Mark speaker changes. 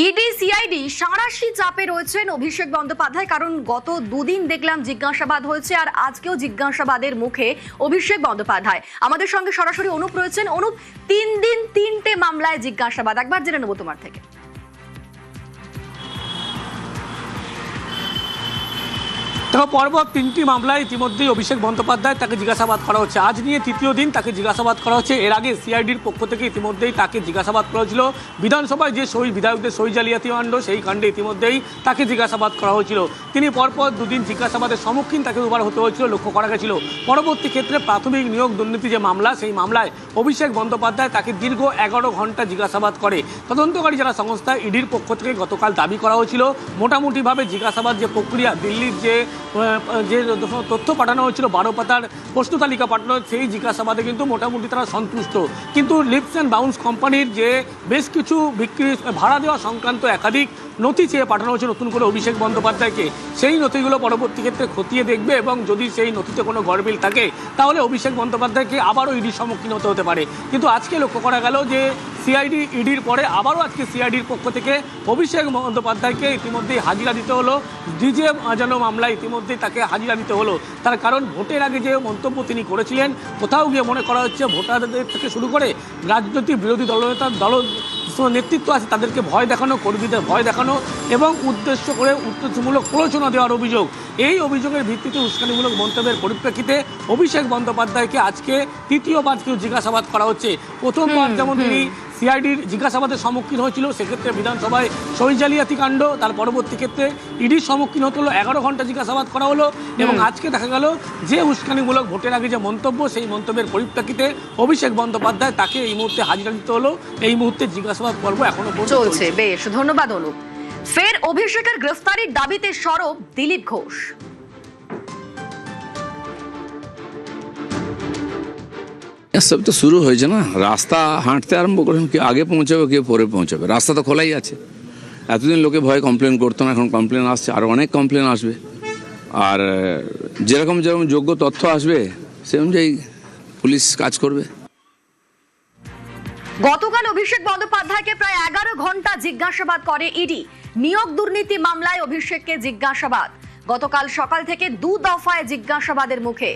Speaker 1: ED CID সাঁড়াশি চাপে রয়েছেন অভিষেক বন্দ্যোপাধ্যায়, কারণ গত দুদিন দেখলাম জিজ্ঞাসাবাদ হয়েছে আর আজকেও জিজ্ঞাসাবাদের মুখে অভিষেক বন্দ্যোপাধ্যায়। আমাদের সঙ্গে সরাসরি অনুপ রয়েছেন। অনুপ, 3 দিন 3টে মামলায় জিজ্ঞাসাবাদ, একবার জেনে নেবো তোমার থেকে।
Speaker 2: পরপর 3টি মামলায় ইতিমধ্যেই অভিষেক বন্দ্যোপাধ্যায় তাকে জিজ্ঞাসাবাদ করা হচ্ছে। আজ নিয়ে তৃতীয় দিন তাকে জিজ্ঞাসাবাদ করা হচ্ছে। এর আগে সিআইডির পক্ষ থেকে ইতিমধ্যেই তাকে জিজ্ঞাসাবাদ করা হয়েছিল। বিধানসভায় যে বিধায়কদের সই জালিয়াতি কাণ্ড, সেই কাণ্ডে ইতিমধ্যেই তাকে জিজ্ঞাসাবাদ করা হয়েছিল। তিনি পরপর দুদিন জিজ্ঞাসাবাদের সম্মুখীন তাকে দুবার হতে হয়েছিল, লক্ষ্য করা গেছিল। পরবর্তী ক্ষেত্রে প্রাথমিক নিয়োগ দুর্নীতি যে মামলা, সেই মামলায় অভিষেক বন্দ্যোপাধ্যায় তাকে দীর্ঘ 11 ঘন্টা জিজ্ঞাসাবাদ করে। তদন্তকারী যারা সংস্থা ইডির পক্ষ থেকে গতকাল দাবি করা হয়েছিল, মোটামুটিভাবে জিজ্ঞাসাবাদ যে প্রক্রিয়া, দিল্লির যে তথ্য পাঠানো হয়েছিল, 12 পাতার প্রশ্ন তালিকা পাঠানো, সেই জিজ্ঞাসাবাদে কিন্তু মোটামুটি তারা সন্তুষ্ট। কিন্তু লিপস অ্যান্ড বাউন্স কোম্পানির যে বেশ কিছু বিক্রি ভাড়া দেওয়া সংক্রান্ত একাধিক নথি চেয়ে পাঠানো হয়েছে নতুন করে অভিষেক বন্দ্যোপাধ্যায়কে, সেই নথিগুলো পরবর্তী ক্ষেত্রে খতিয়ে দেখবে এবং যদি সেই নথিতে কোনো গড়মিল থাকে তাহলে অভিষেক বন্দ্যোপাধ্যায়কে আবারও ইডির সম্মুখীন হতে পারে। কিন্তু আজকে লক্ষ্য করা গেল যে সিআইডি ইডির পরে আবারও আজকে সিআইডির পক্ষ থেকে অভিষেক বন্দ্যোপাধ্যায়কে ইতিমধ্যেই হাজিরা দিতে হলো। ডিজে বাজানো মামলায় ইতিমধ্যেই তাকে হাজিরা দিতে হলো। তার কারণ ভোটের আগে যে মন্তব্য তিনি করেছিলেন, কোথাও গিয়ে মনে করা হচ্ছে ভোটারদের থেকে শুরু করে রাজনৈতিক বিরোধী দল নেতৃত্ব আছে তাদেরকে ভয় দেখানো, কর্মীদের ভয় দেখানো এবং উদ্দেশ্য করে উদ্দেশ্যমূলক প্ররোচনা দেওয়ার অভিযোগ। এই অভিযোগের ভিত্তিতে উস্কানিমূলক মন্তব্যের পরিপ্রেক্ষিতে অভিষেক বন্দ্যোপাধ্যায়কে আজকে তৃতীয়বার জিজ্ঞাসাবাদ করা হচ্ছে। প্রথমবার যেমন তিনি সিআইডির জিজ্ঞাসাবাদের সম্মুখীন হয়েছিল, সেক্ষেত্রে বিধানসভায় সই জালিয়াতি কাণ্ড, তার পরবর্তী ক্ষেত্রে ইডির সম্মুখীন হতে হলো, 11 ঘন্টা জিজ্ঞাসাবাদ করা হলো এবং আজকে দেখা গেল যে উস্কানিমূলক ভোটের আগে যে মন্তব্য, সেই মন্তব্যের পরিপ্রেক্ষিতে অভিষেক বন্দ্যোপাধ্যায় তাকে এই মুহূর্তে হাজিরা দিতে হলো। এই মুহূর্তে জিজ্ঞাসাবাদ পর্ব এখনো
Speaker 1: চলছে। বেশ, ধন্যবাদ অনুপ। ফের অভিষেকের গ্রেফতারির দাবিতে সরব দিলীপ ঘোষ।
Speaker 3: সব তো শুরু হয়েছে না, রাস্তা হাঁটতে আরম্ভ করেন, কেউ আগে পৌঁছাবে কেউ পরে পৌঁছাবে, রাস্তা তো খোলাই আছে। এতদিন লোকে ভয়ে কমপ্লেন করতো না, এখন কমপ্লেন আসছে, আর অনেক কমপ্লেন আসবে। আর যেরকম যোগ্য তথ্য আসবে সে অনুযায়ী পুলিশ কাজ করবে।
Speaker 1: গতকাল অভিষেক বন্দ্যোপাধ্যায়কে প্রায় 11 ঘন্টা জিজ্ঞাসাবাদ করে ইডি। নিয়োগ দুর্নীতি মামলায় অভিষেককে জিজ্ঞাসাবাদ। গতকাল সকাল থেকে 2 দফায় জিজ্ঞাসাবাদের মুখে।